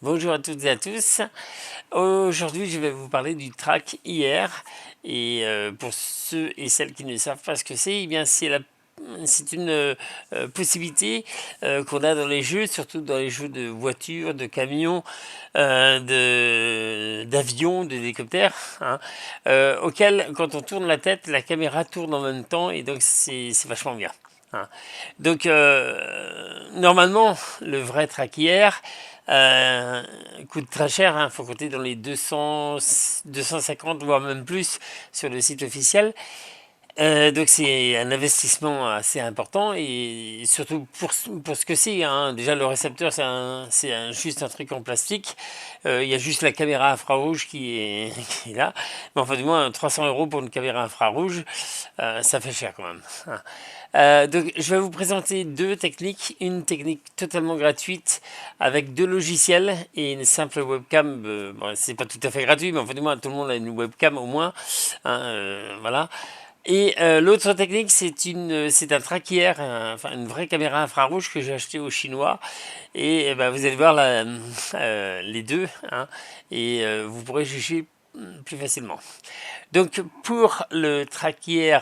Bonjour à toutes et à tous. Aujourd'hui, je vais vous parler du track IR. Et pour ceux et celles qui ne savent pas ce que c'est, eh bien c'est une possibilité qu'on a dans les jeux, surtout dans les jeux de voitures, de camions, d'avions, d'hélicoptères, hein, auquel, quand on tourne la tête, la caméra tourne en même temps et donc c'est vachement bien. Hein. Donc normalement, le vrai track IR coûte très cher, hein, faut compter dans les 250 voire même plus sur le site officiel. Donc c'est un investissement assez important et surtout pour ce que c'est. Hein. Déjà le récepteur c'est juste un truc en plastique. Il y a juste la caméra infrarouge qui est là. Mais enfin du moins 300 € pour une caméra infrarouge, ça fait cher quand même. Hein. Donc je vais vous présenter deux techniques. Une technique totalement gratuite avec deux logiciels et une simple webcam. Bon, c'est pas tout à fait gratuit mais enfin du moins tout le monde a une webcam au moins. Hein, voilà. Et l'autre technique, c'est un track IR, enfin une vraie caméra infrarouge que j'ai acheté aux Chinois. Et ben, vous allez voir les deux, hein, et vous pourrez juger plus facilement. Donc pour le track IR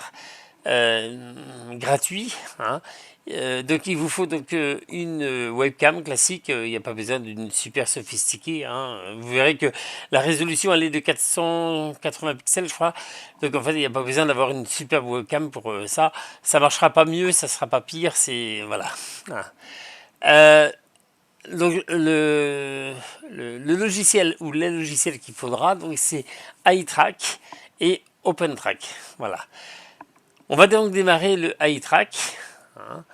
gratuit, hein, donc il vous faut donc une webcam classique, il n'y a pas besoin d'une super sophistiquée. Hein. Vous verrez que la résolution elle est de 480 pixels je crois. Donc en fait il n'y a pas besoin d'avoir une super webcam pour ça. Ça marchera pas mieux, ça sera pas pire, c'est voilà. Hein. Donc le logiciel ou les logiciels qu'il faudra, donc c'est iTrack et OpenTrack. Voilà. On va donc démarrer le iTrack. Hein.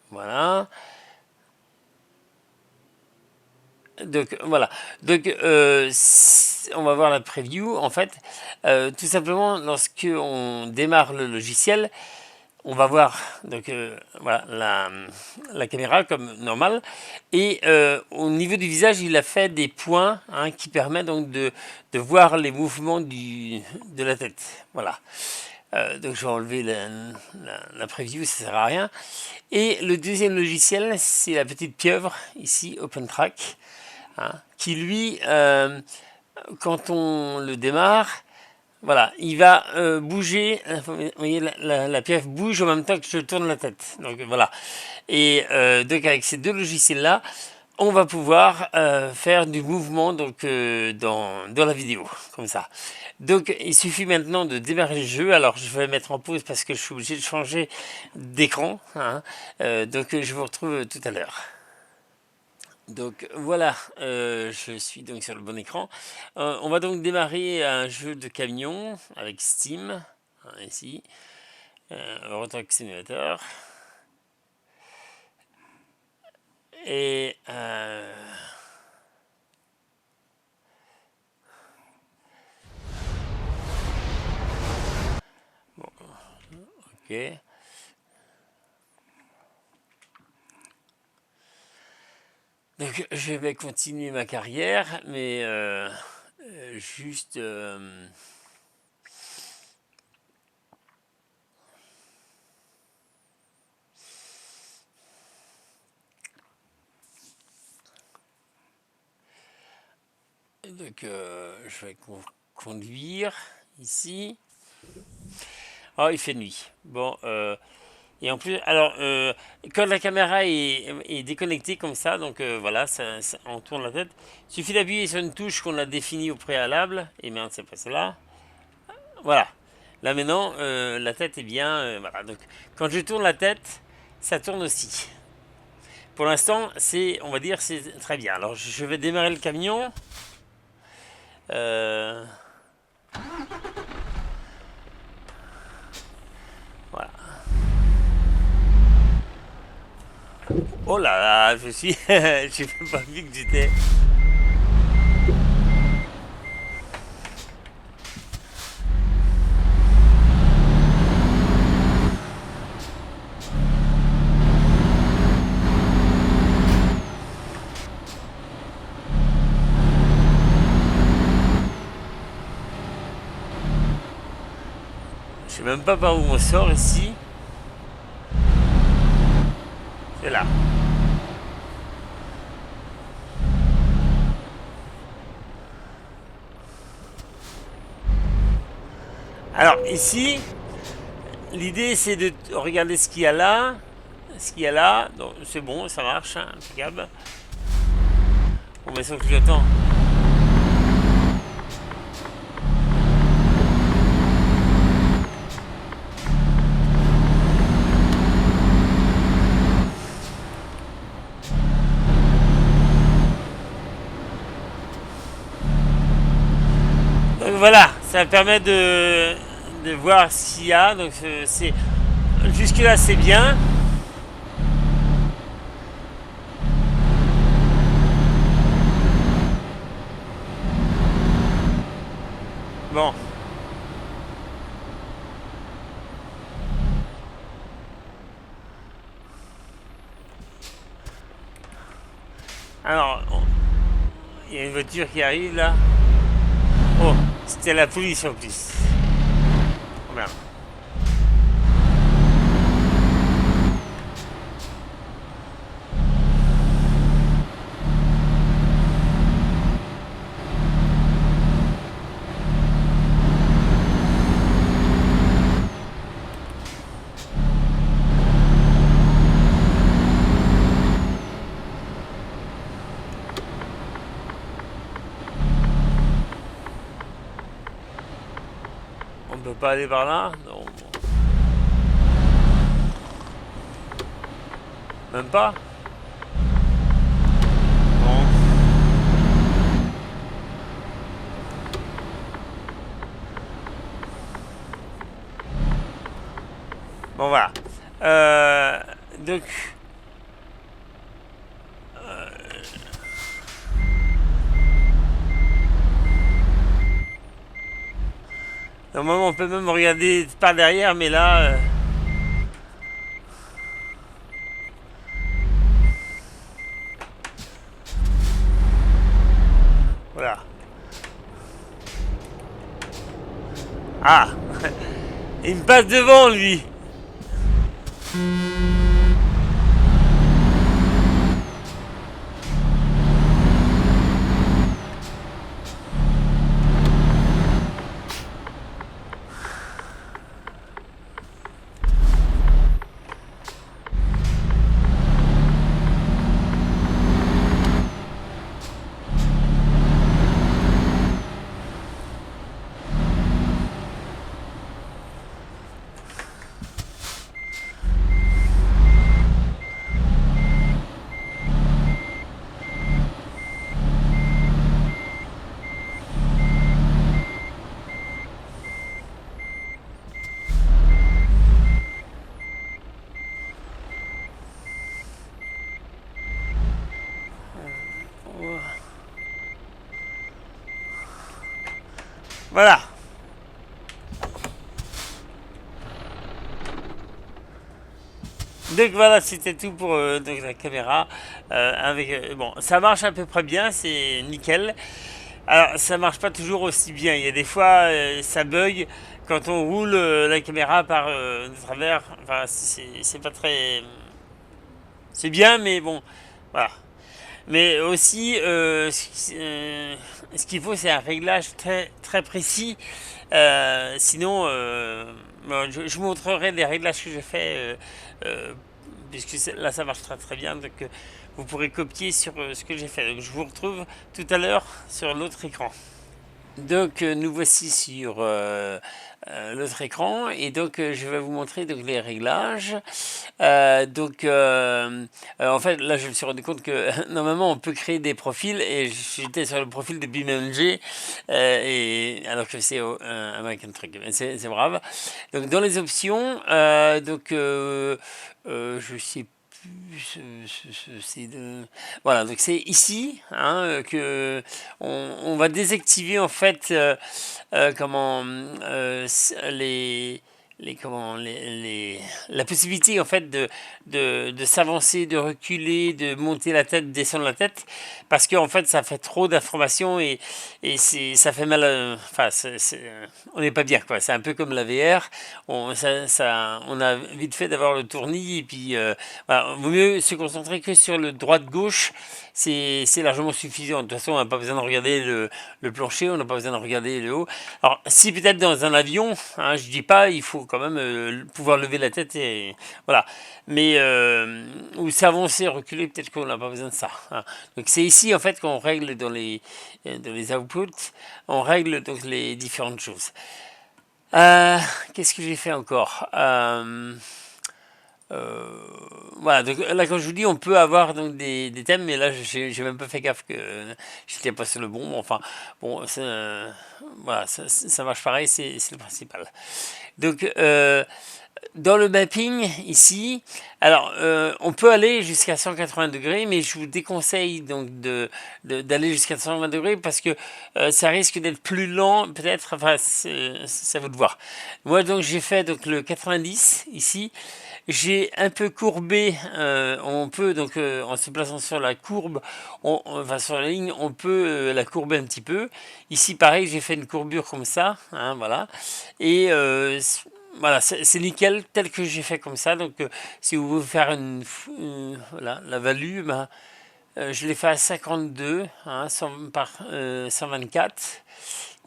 Voilà. Donc voilà. Donc on va voir la preview. En fait, tout simplement, lorsque on démarre le logiciel, on va voir donc voilà la caméra comme normal et au niveau du visage il a fait des points, hein, qui permettent donc de voir les mouvements de la tête. Voilà. Donc je vais enlever la preview, ça sert à rien. Et le deuxième logiciel c'est la petite pieuvre ici, OpenTrack, hein, qui lui quand on le démarre, voilà, il va bouger. Vous voyez, la pieuvre bouge en même temps que je tourne la tête. Donc voilà. Et donc avec ces deux logiciels-là, on va pouvoir faire du mouvement donc dans la vidéo, comme ça. Donc il suffit maintenant de démarrer le jeu. Alors je vais mettre en pause parce que je suis obligé de changer d'écran. Hein. Donc je vous retrouve tout à l'heure. Donc voilà, je suis donc sur le bon écran. On va donc démarrer un jeu de camion avec Steam, hein, ici, Euro Truck Simulator. Et bon, ok. Donc je vais continuer ma carrière, mais juste donc je vais conduire ici. Oh, il fait nuit. Bon, et en plus, alors, quand la caméra est déconnectée comme ça, donc voilà, on tourne la tête. Il suffit d'appuyer sur une touche qu'on a définie au préalable. Et merde, c'est pas cela. Voilà. Là maintenant, la tête est bien. Voilà. Donc, quand je tourne la tête, ça tourne aussi. Pour l'instant, on va dire, c'est très bien. Alors, je vais démarrer le camion. Voilà. Oh là là, j'ai même pas vu que j'étais. Je sais même pas par où on sort ici. C'est là. Alors ici, l'idée c'est de regarder ce qu'il y a là. Ce qu'il y a là, donc c'est bon, ça marche, hein, impeccable. Bon, mais sauf que j'attends. Donc voilà, ça permet de voir ce qu'il y a. Donc c'est jusque là c'est bien. Bon. Alors, il y a une voiture qui arrive là. Oh, c'était la police en plus. Oh merde. On peut pas aller par là? Non. Même pas? Bon. Bon voilà. Donc normalement on peut même regarder par derrière, mais là, voilà. Ah, il me passe devant lui. Voilà. Donc voilà, c'était tout pour donc, la caméra. Bon, ça marche à peu près bien, c'est nickel. Alors, ça marche pas toujours aussi bien. Il y a des fois, ça bug quand on roule la caméra par de travers. Enfin, c'est pas très. C'est bien, mais bon, voilà. Mais aussi, ce qu'il faut, c'est un réglage très, très précis. Sinon, bon, je vous montrerai les réglages que j'ai fait, euh, puisque là, ça marche très, très bien. Donc, vous pourrez copier sur ce que j'ai fait. Donc, je vous retrouve tout à l'heure sur l'autre écran. Donc nous voici sur l'autre écran et donc je vais vous montrer donc les réglages. En fait là je me suis rendu compte que normalement on peut créer des profils et j'étais sur le profil de BeamNG et alors que c'est un American truc, mais c'est brave. Donc dans les options, je sais c'est de... Voilà, donc c'est ici hein, que on va désactiver en fait comment la possibilité en fait de s'avancer, de reculer, de monter la tête, de descendre la tête, parce qu'en fait ça fait trop d'informations et ça fait mal. Enfin, on n'est pas bien quoi. C'est un peu comme la VR. On a vite fait d'avoir le tournis et puis voilà, vaut mieux se concentrer que sur le droite-gauche. c'est largement suffisant. De toute façon, on n'a pas besoin de regarder le plancher, on n'a pas besoin de regarder le haut. Alors, si peut-être dans un avion, hein, je dis pas, il faut quand même pouvoir lever la tête et voilà. Mais ou s'avancer, reculer, peut-être qu'on n'a pas besoin de ça, hein. Donc c'est ici en fait qu'on règle dans les outputs, on règle donc les différentes choses. Qu'est-ce que j'ai fait encore? Euh, voilà, donc là, quand je vous dis, on peut avoir donc des thèmes, mais là, j'ai même pas fait gaffe que j'étais pas sur le bon. Enfin, bon, voilà, ça marche pareil, c'est le principal. Donc, dans le mapping, ici, alors, on peut aller jusqu'à 180 degrés, mais je vous déconseille donc d'aller jusqu'à 120 degrés parce que ça risque d'être plus lent, peut-être, enfin, c'est à vous de voir. Moi, donc, j'ai fait donc, le 90 ici. J'ai un peu courbé, on peut donc en se plaçant sur la courbe, enfin sur la ligne, on peut la courber un petit peu. Ici pareil, j'ai fait une courbure comme ça, hein, voilà. Et voilà, c'est nickel tel que j'ai fait comme ça. Donc si vous voulez faire voilà, la value, ben, je l'ai fait à 52, hein, 100 par 124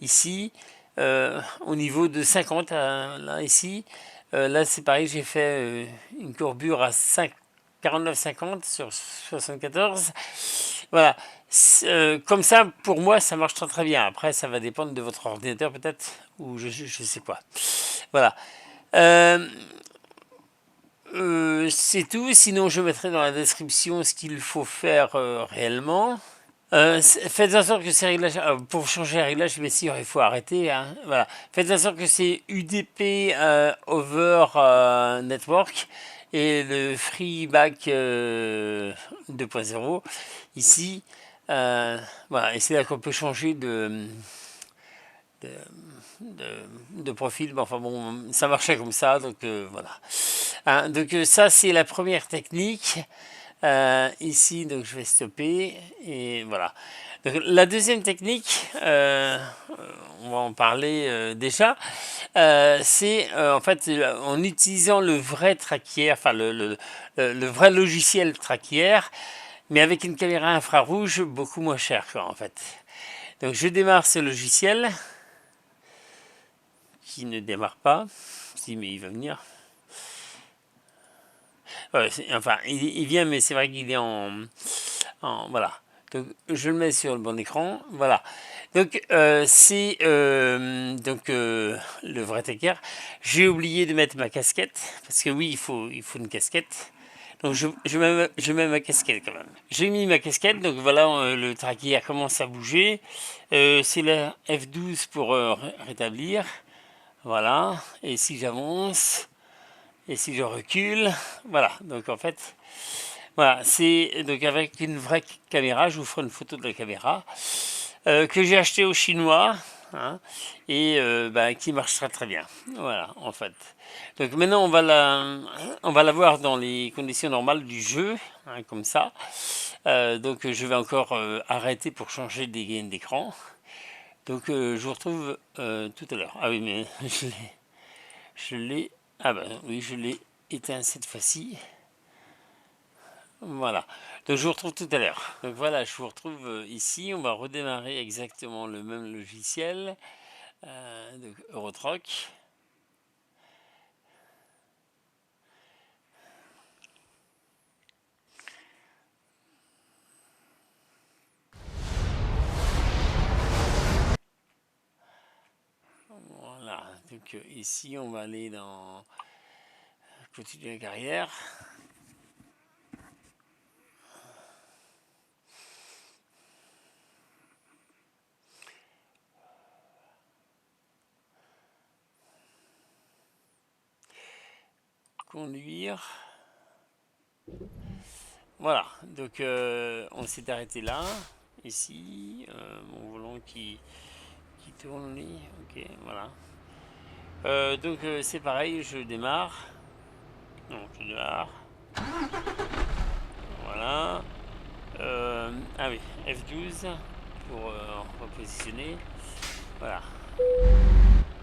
ici. Au niveau de 50 là ici. Là, c'est pareil, j'ai fait une courbure à 49,50 sur 74. Voilà. Comme ça, pour moi, ça marche très très bien. Après, ça va dépendre de votre ordinateur peut-être, ou je sais quoi. Voilà. Euh, c'est tout. Sinon, je mettrai dans la description ce qu'il faut faire réellement. Faites en sorte que ces réglages, pour changer les réglages, bien sûr, il faut arrêter, hein, voilà. Faites en sorte que c'est UDP over network et le FreeBack 2.0 ici. Voilà, et c'est là qu'on peut changer de, de profil. Mais enfin bon, ça marchait comme ça, donc voilà. Hein, donc ça, c'est la première technique. Ici, donc je vais stopper et voilà. Donc, la deuxième technique, on va en parler déjà, c'est en fait en utilisant le vrai traquière, enfin le vrai logiciel traquière, mais avec une caméra infrarouge beaucoup moins chère quoi, en fait. Donc je démarre ce logiciel qui ne démarre pas, si mais il va venir. Enfin, il vient, mais c'est vrai qu'il est voilà. Donc, je le mets sur le bon écran. Voilà. Donc, c'est donc le vrai Tecker. J'ai oublié de mettre ma casquette parce que oui, il faut une casquette. Donc, je mets ma casquette quand même. J'ai mis ma casquette. Donc, voilà, le traquier commence à bouger. C'est la F12 pour rétablir. Voilà. Et si j'avance. Et si je recule, voilà, donc en fait, voilà, c'est donc avec une vraie caméra, je vous ferai une photo de la caméra, que j'ai acheté au chinois, hein, et qui marchera très bien, voilà, en fait. Donc maintenant, on va la voir dans les conditions normales du jeu, hein, comme ça. Donc je vais encore arrêter pour changer des gains d'écran. Donc je vous retrouve tout à l'heure. Ah oui, mais je l'ai ah ben oui, je l'ai éteint cette fois-ci. Voilà. Donc je vous retrouve tout à l'heure. Donc voilà, je vous retrouve ici. On va redémarrer exactement le même logiciel. Donc Eurotroc. Voilà. Donc ici, on va aller dans continuer la carrière. Conduire. Voilà, donc on s'est arrêté là, ici, mon volant qui tourne, lui, ok, voilà. Donc c'est pareil, je démarre, non, je démarre, voilà. Ah oui, F12 pour repositionner, voilà,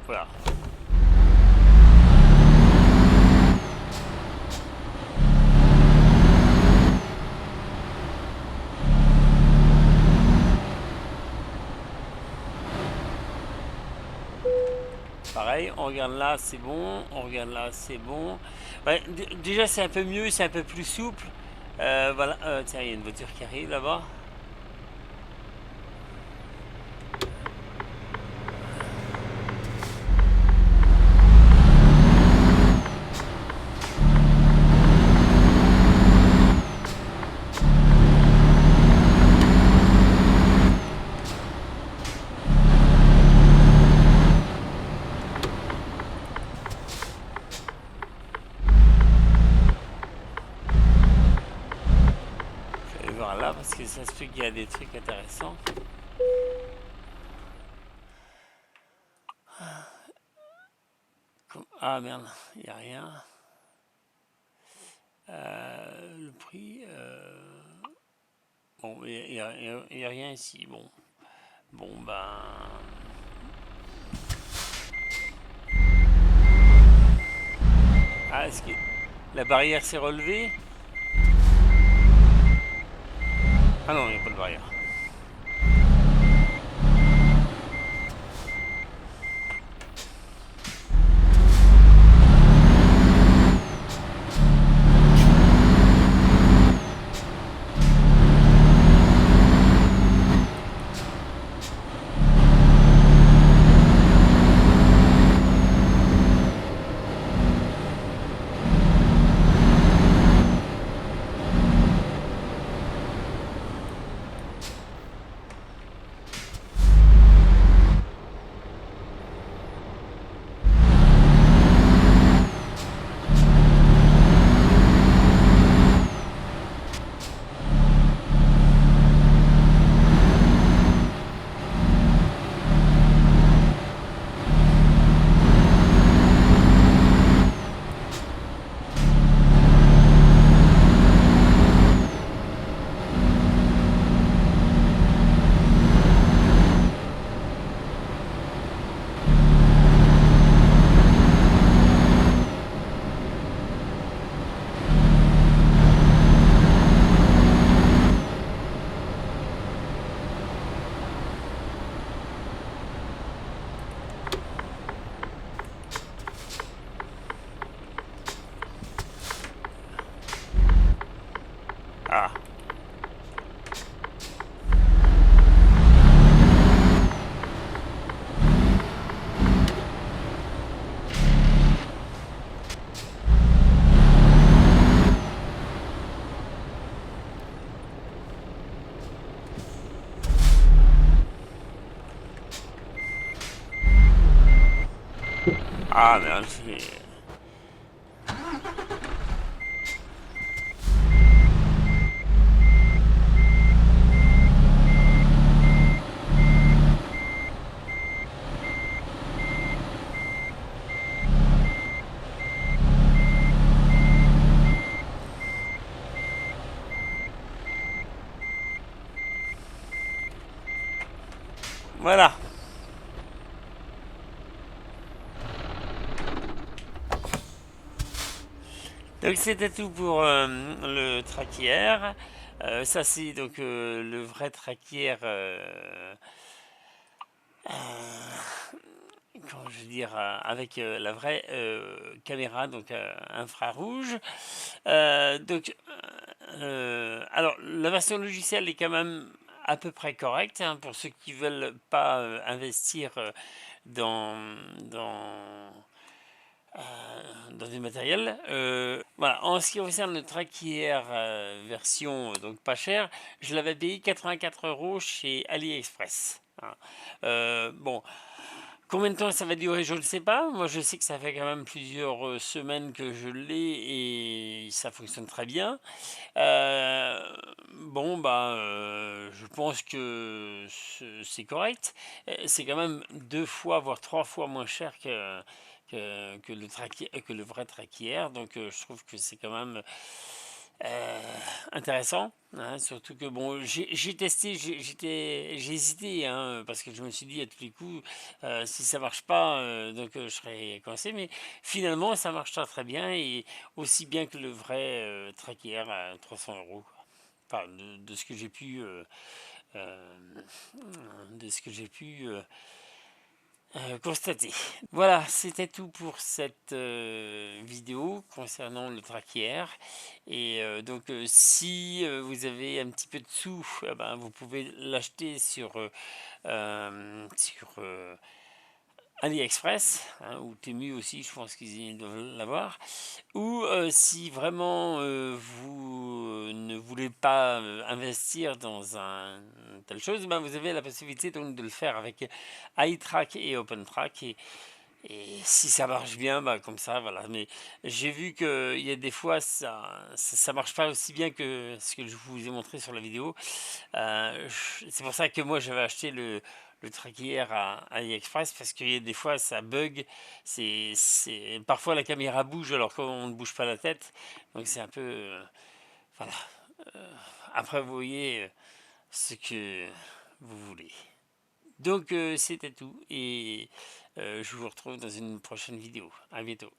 voilà. pareil, on regarde là, c'est bon, on regarde là, c'est bon. Ouais, déjà c'est un peu mieux, c'est un peu plus souple. Voilà, tiens, il y a une voiture qui arrive là-bas. Je vais voir là parce que ça se peut qu'il y a des trucs intéressants. Ah merde, il n'y a rien. Le prix. Bon, il n'y a rien ici. Bon, bon ben. Ah, est-ce que la barrière s'est relevée? Ah non, il n'y a pas de barrière. Ah, ah merde, voilà. Donc c'était tout pour le traquière. Ça c'est donc le vrai traquière. Comment je veux dire, avec la vraie caméra, donc infrarouge. Alors la version logicielle est quand même à peu près correcte hein, pour ceux qui veulent pas investir dans, dans, dans du matériel. Voilà. En ce qui concerne le traquière version donc pas cher, je l'avais payé 84 € chez AliExpress. Voilà. Bon, combien de temps ça va durer, je ne sais pas. Moi, je sais que ça fait quand même plusieurs semaines que je l'ai et ça fonctionne très bien. Euh, bon, bah, je pense que c'est correct. C'est quand même 2 fois, voire 3 fois moins cher que le vrai traquière. Donc, je trouve que c'est quand même intéressant, hein, surtout que bon, j'ai testé, j'ai hésité, hein, parce que je me suis dit à tous les coups, si ça marche pas, je serais coincé, mais finalement ça marche très très bien et aussi bien que le vrai tracker à 300 €. Enfin, de ce que j'ai pu, euh, de ce que j'ai pu constaté. Voilà, c'était tout pour cette vidéo concernant le traquière. Et donc, si vous avez un petit peu de sous, ben, vous pouvez l'acheter sur AliExpress, hein, ou Temu aussi, je pense qu'ils doivent l'avoir. Ou si vraiment vous ne voulez pas investir dans telle chose, ben vous avez la possibilité donc de le faire avec iTrack et OpenTrack. Et si ça marche bien, bah comme ça, voilà. Mais j'ai vu qu'il y a des fois, ça marche pas aussi bien que ce que je vous ai montré sur la vidéo. C'est pour ça que moi, j'avais acheté le tracker à AliExpress, parce qu'il y a des fois, ça bug. Parfois, la caméra bouge alors qu'on ne bouge pas la tête. Donc, c'est un peu... voilà. Après, vous voyez ce que vous voulez. Donc, c'était tout. Et je vous retrouve dans une prochaine vidéo. À bientôt.